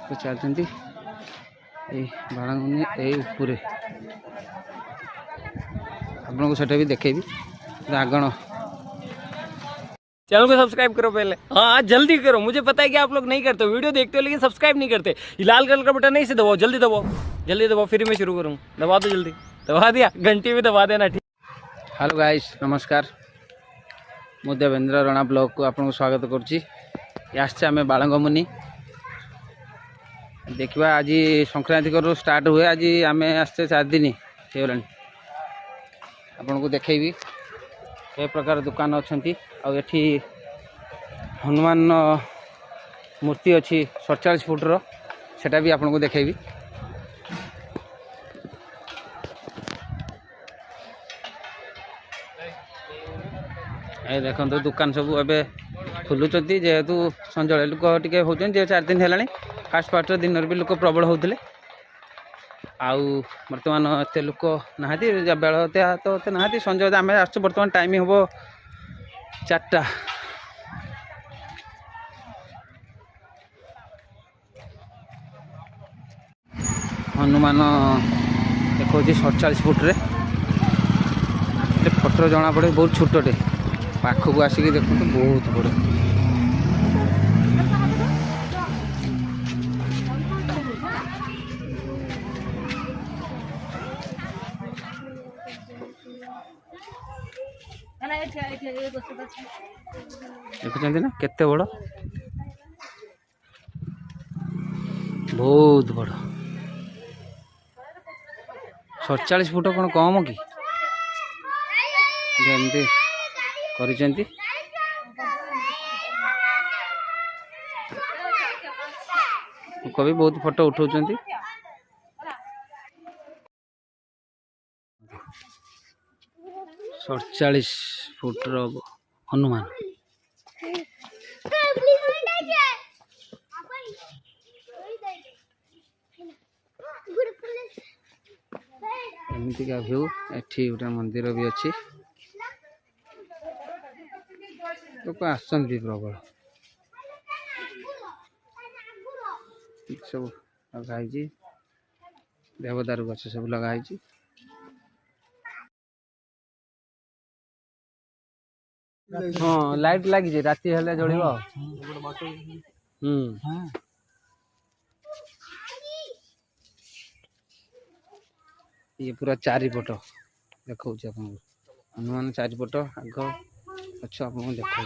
तो चलते बाड़ागुनी उपरे आपन को सेटा भी देखेबी रागण। चैनल को सब्सक्राइब करो पहले, हाँ जल्दी करो। मुझे पता है कि आप लोग नहीं करते हो, वीडियो देखते हो लेकिन सब्सक्राइब नहीं करते। ये लाल कलर का बटन नहीं से दबाओ, जल्दी दबाओ, जल्दी दबाओ, फिर मैं शुरू करूँ। दबा दो जल्दी, दबा दिया, घंटी भी दबा देना। ठीक। हेलो गाइस नमस्कार, मु देवेंद्र रणा ब्लॉग को आपको स्वागत करुच्ची। आमे बाळंगमुनि देखा आज संक्रांति करू स्टार्ट हुए। आज आम आसते 4 दिन हो आपन को देखेबी ए प्रकार दुकान अच्छा। आठी हनुमान मूर्ति अच्छी 47 फुट्र, सेटा भी आपन को देखेबी। ए देखो तो दुकान सब एबे खुलुचंती जेहेतु संजय लोक टिके होचन जे 4 दिन हेलानी। फास्ट पार्ट दिन भी लोक प्रबल होते आउ बर्तमान एत लोक ना बेल तो ना संजय आम आस बर्तमान टाइम हम 4टा। हनुमान देखो 47 फुट्रे फोटो जना पड़े बहुत छोटे पाखक आसिक देखो तो बहुत बड़े। देखुं ना केते बड़, बहुत बड़ 47 फुट कौन कम कि एमती कर कवि बहुत फोटो उठाउछंती। 47 फुट्र हनुमान एमती का व्यू। एठी गोटे मंदिर भी अच्छी, लोक आसंत प्रबल सब लगाई। देवदार गछ सब लगाई। हाँ लाइट लगी राति हेले जलिब। ये पूरा 4पट देखा हनुमान 4पट आग अच्छा आपको देखा।